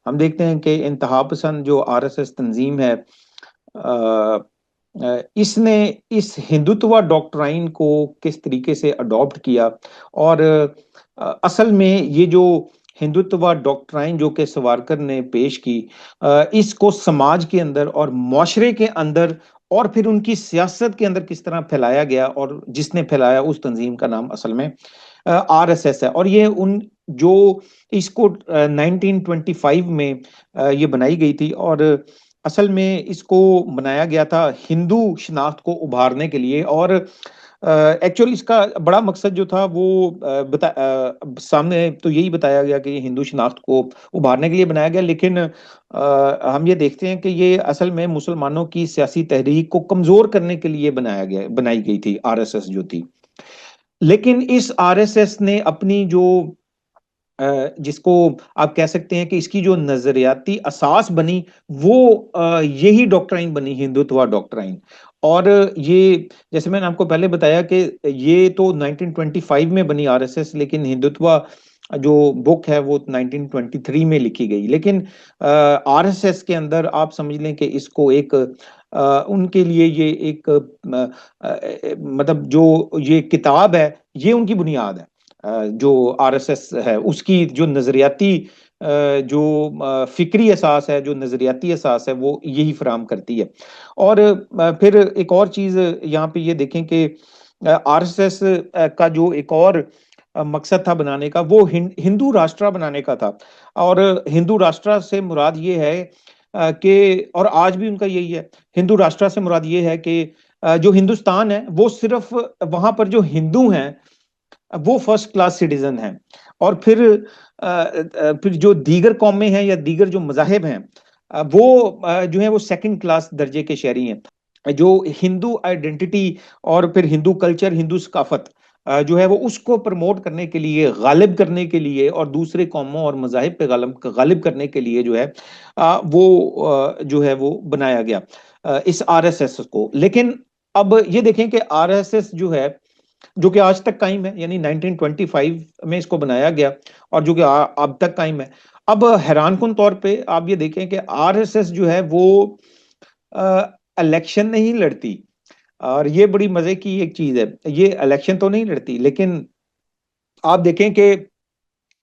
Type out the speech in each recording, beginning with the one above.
हम देखते हैं कि इंतहा पसंद जो आरएसएस तंजीम है, इसने इस हिंदुत्व डॉक्ट्राइन को किस तरीके से अडॉप्ट किया। और असल में ये जो हिंदुत्व डॉक्ट्राइन जो कि सवारकर ने पेश की, इसको समाज के अंदर और माशरे के अंदर और फिर उनकी सियासत के अंदर किस तरह फैलाया गया, और जिसने फैलाया उस तंजीम का नाम असल में आरएसएस है। और ये उन जो इसको 1925 में ये बनाई गई थी, और असल में इसको बनाया गया था हिंदू शिनाख्त को उभारने के लिए। और एक्चुअली इसका बड़ा मकसद जो था वो सामने तो यही बताया गया कि ये हिंदू शिनाख्त को उभारने के लिए बनाया गया, लेकिन हम ये देखते हैं कि ये असल में मुसलमानों की सियासी तहरीक को कमजोर करने के लिए बनाई गई थी आरएसएस जो थी। लेकिन इस आरएसएस ने अपनी जो जिसको आप कह सकते हैं कि इसकी जो नजरियाती असास बनी, वो यही डॉक्ट्राइन बनी, हिंदुत्व डॉक्ट्राइन। और ये, जैसे मैंने आपको पहले बताया कि ये तो 1925 में बनी आरएसएस, लेकिन हिंदुत्व जो बुक है वो 1923 में लिखी गई। लेकिन आरएसएस के अंदर आप समझ लें कि इसको एक उनके लिए ये एक मतलब जो ये किताब है, ये उनकी बुनियाद है। जो आरएसएस है उसकी जो नजरियाती जो फिक्री एहसास है, जो नजरियाती एहसास है, वो यही फराम करती है। और फिर एक और चीज यहाँ पे ये देखें कि आरएसएस का जो एक और मकसद था बनाने का, वो हिंदू राष्ट्र बनाने का था। और हिंदू राष्ट्र से मुराद ये है कि, और आज भी उनका यही है, हिंदू राष्ट्र से मुराद ये है कि जो हिंदुस्तान है वो सिर्फ वहां पर जो हिंदू हैं वो फर्स्ट क्लास सिटीजन हैं, और फिर जो दीगर कौमें हैं या दीगर जो मजाहिब हैं, वो जो है वो सेकंड क्लास दर्जे के शहरी हैं। जो हिंदू आइडेंटिटी और फिर हिंदू कल्चर, हिंदू सकाफत जो है वो उसको प्रमोट करने के लिए, गालिब करने के लिए, और दूसरे कौमों और मजाहिब पे गालिब करने के लिए जो है जो है वो बनाया गया इस आरएसएस को। लेकिन अब ये देखें कि आरएसएस जो है, जो कि आज तक कायम है, यानी 1925 में इसको बनाया गया और जो कि अब तक कायम है। अब हैरानकुन तौर पे आप ये देखें कि आरएसएस जो है वो इलेक्शन नहीं लड़ती। और ये बड़ी मजे की एक चीज है, ये इलेक्शन तो नहीं लड़ती, लेकिन आप देखें कि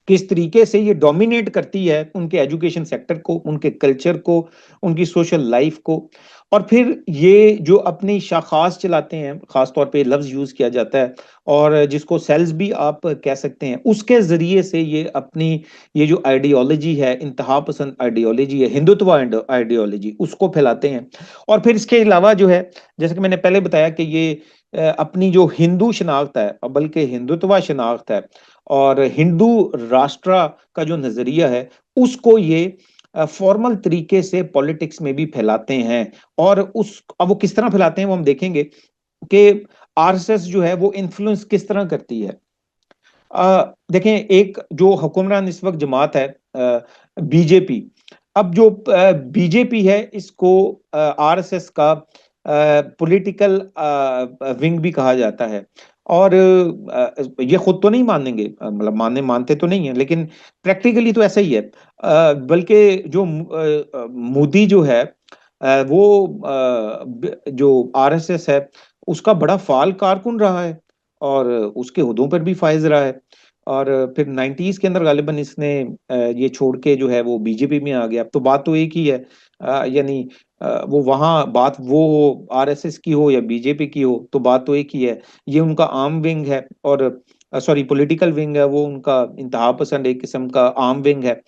किस तरीके से ये डोमिनेट करती है उनके एजुकेशन सेक्टर को, उनके कल्चर को, उनकी सोशल लाइफ को। और फिर ये जो अपनी शाखास चलाते हैं, खास तौर पे लफ्ज यूज किया जाता है, और जिसको सेल्स भी आप कह सकते हैं, उसके जरिए से ये अपनी ये जो आइडियोलॉजी है, इंतहा पसंद आइडियोलॉजी है, हिंदुत्व आइडियोलॉजी, उसको फैलाते हैं। और फिर इसके अलावा जो है, जैसे कि मैंने पहले बताया कि ये अपनी जो हिंदू शनाख्त है, बल्कि हिंदुत्व शनाख्त है, और हिंदू राष्ट्र का जो नजरिया है, उसको ये फॉर्मल तरीके से पॉलिटिक्स में भी फैलाते हैं। और उस अब वो किस तरह फैलाते हैं वो हम देखेंगे कि आरएसएस जो है वो इन्फ्लुएंस किस तरह करती है। देखें, एक जो हुक्मरान इस वक्त जमात है बीजेपी, अब जो बीजेपी है इसको आरएसएस का पॉलिटिकल विंग भी कहा जाता है। और ये खुद तो नहीं मानेंगे, मतलब मानते तो नहीं है, लेकिन प्रैक्टिकली तो ऐसा ही है। बल्कि जो मोदी जो है, वो जो आरएसएस है उसका बड़ा फाल कारकुन रहा है, और उसके ओहदों पर भी फायज रहा है। और फिर 90s के अंदर गालिबन इसने ये छोड़ के जो है वो बीजेपी में आ गया। तो बात तो एक ही है, यानी वो वहां बात वो हो आरएसएस की हो या बीजेपी की हो, तो बात तो एक ही है। ये उनका आम विंग है, और सॉरी पॉलिटिकल विंग है, वो उनका इंतहा पसंद एक किस्म का आम विंग है।